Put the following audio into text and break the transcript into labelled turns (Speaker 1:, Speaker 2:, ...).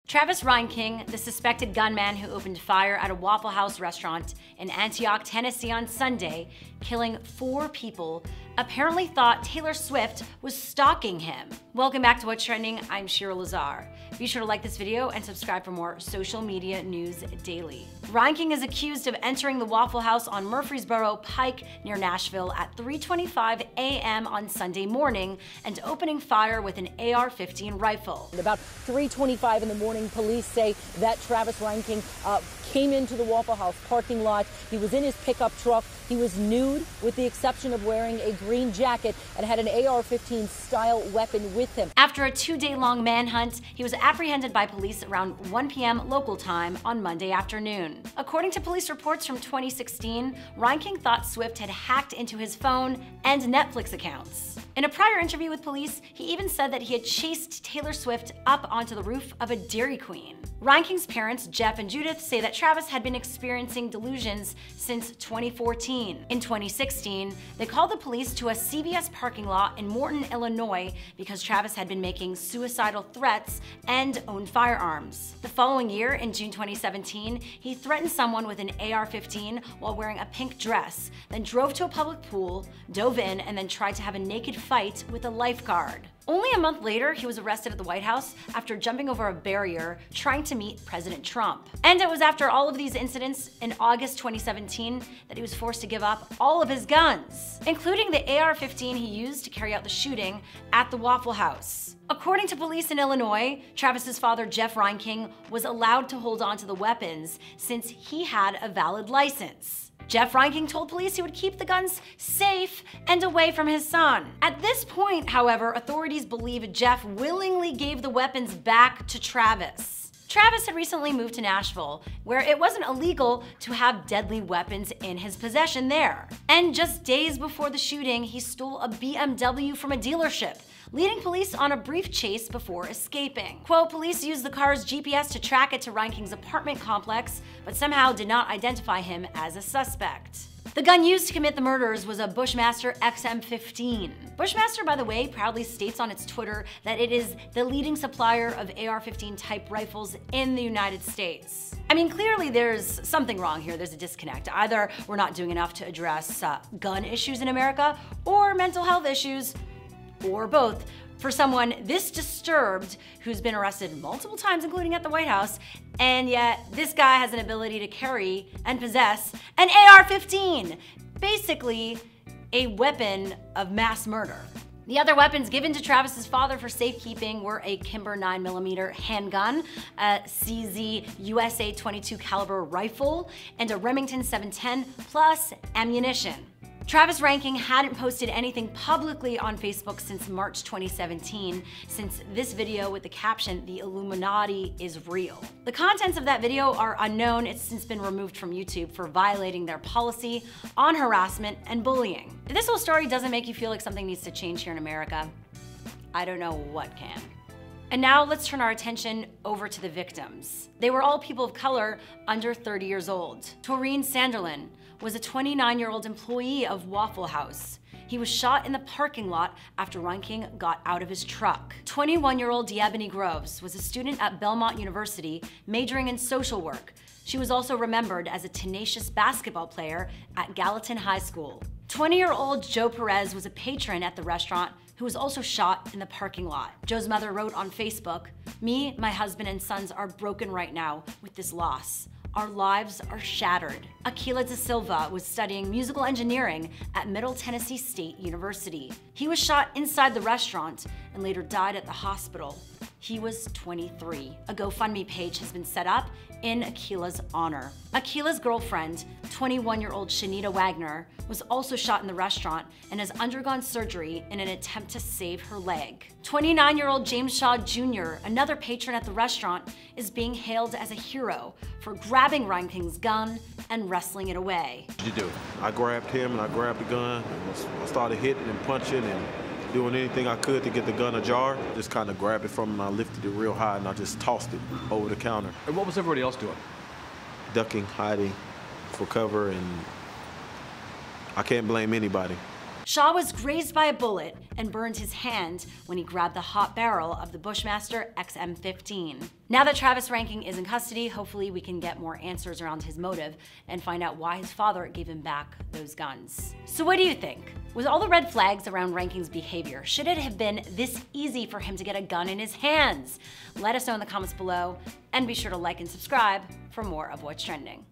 Speaker 1: Travis Reinking, the suspected gunman who opened fire at a Waffle House restaurant in Antioch, Tennessee on Sunday, killing 4 people, apparently thought Taylor Swift was stalking him. Welcome back to What's Trending. I'm Shira Lazar. Be sure to like this video and subscribe for more social media news daily. Reinking is accused of entering the Waffle House on Murfreesboro Pike near Nashville at 3:25 a.m. on Sunday morning and opening fire with an AR-15 rifle.
Speaker 2: About 3:25 in the morning, police say that Travis Reinking came into the Waffle House parking lot. He was in his pickup truck. He was nude with the exception of wearing a green jacket and had an AR-15 style weapon with him.
Speaker 1: After a 2-day-long manhunt, he was apprehended by police around 1 p.m. local time on Monday afternoon. According to police reports from 2016, Reinking thought Swift had hacked into his phone and Netflix accounts. In a prior interview with police, he even said that he had chased Taylor Swift up onto the roof of a Dairy Queen. Reinking's parents, Jeff and Judith, say that Travis had been experiencing delusions since 2014. In 2016, they called the police to a CVS parking lot in Morton, Illinois, because Travis had been making suicidal threats and owned firearms. The following year, in June 2017, he threatened someone with an AR-15 while wearing a pink dress, then drove to a public pool, dove in, and then tried to have a naked fight with a lifeguard. Only a month later, he was arrested at the White House after jumping over a barrier trying to meet President Trump. And it was after all of these incidents in August 2017 that he was forced to give up all of his guns, including the AR-15 he used to carry out the shooting at the Waffle House. According to police in Illinois, Travis's father, Jeff Reinking, was allowed to hold on to the weapons since he had a valid license. Jeff Reinking told police he would keep the guns safe and away from his son. At this point, however, authorities believe Jeff willingly gave the weapons back to Travis. Travis had recently moved to Nashville, where it wasn't illegal to have deadly weapons in his possession there. And just days before the shooting, he stole a BMW from a dealership, leading police on a brief chase before escaping. Quote, police used the car's GPS to track it to Reinking's apartment complex, but somehow did not identify him as a suspect. The gun used to commit the murders was a Bushmaster XM15. Bushmaster, by the way, proudly states on its Twitter that it is the leading supplier of AR-15 type rifles in the United States. I mean, clearly there's something wrong here. There's a disconnect. Either we're not doing enough to address gun issues in America, or mental health issues, or both, for someone this disturbed who's been arrested multiple times, including at the White House, and yet this guy has an ability to carry and possess an AR-15, basically a weapon of mass murder. The other weapons given to Travis's father for safekeeping were a Kimber 9mm handgun, a CZ USA 22 caliber rifle, and a Remington 710 plus ammunition. Travis Reinking hadn't posted anything publicly on Facebook since March 2017, since this video with the caption, "The Illuminati is real." The contents of that video are unknown. It's since been removed from YouTube for violating their policy on harassment and bullying. If this whole story doesn't make you feel like something needs to change here in America, I don't know what can. And now let's turn our attention over to the victims. They were all people of color under 30 years old. Taurine Sanderlin was a 29-year-old employee of Waffle House. He was shot in the parking lot after Reinking got out of his truck. 21-year-old Diebony Groves was a student at Belmont University, majoring in social work. She was also remembered as a tenacious basketball player at Gallatin High School. 20-year-old Joe Perez was a patron at the restaurant who was also shot in the parking lot. Joe's mother wrote on Facebook, "Me, my husband, and sons are broken right now with this loss. Our lives are shattered." Aquila da Silva was studying musical engineering at Middle Tennessee State University. He was shot inside the restaurant and later died at the hospital. He was 23. A GoFundMe page has been set up in Aquila's honor. Aquila's girlfriend, 21-year-old Shanita Wagner, was also shot in the restaurant and has undergone surgery in an attempt to save her leg. 29-year-old James Shaw Jr., another patron at the restaurant, is being hailed as a hero for grabbing Reinking's gun and wrestling it away.
Speaker 3: What did you do? I grabbed him and I grabbed the gun. I started hitting and punching and doing anything I could to get the gun ajar. Just kind of grabbed it from him and I lifted it real high and I just tossed it over the counter.
Speaker 4: And what was everybody else doing?
Speaker 3: Ducking, hiding for cover, and I can't blame anybody.
Speaker 1: Shaw was grazed by a bullet and burned his hand when he grabbed the hot barrel of the Bushmaster XM15. Now that Travis Reinking is in custody, hopefully we can get more answers around his motive and find out why his father gave him back those guns. So what do you think? With all the red flags around Reinking's behavior, should it have been this easy for him to get a gun in his hands? Let us know in the comments below, and be sure to like and subscribe for more of What's Trending.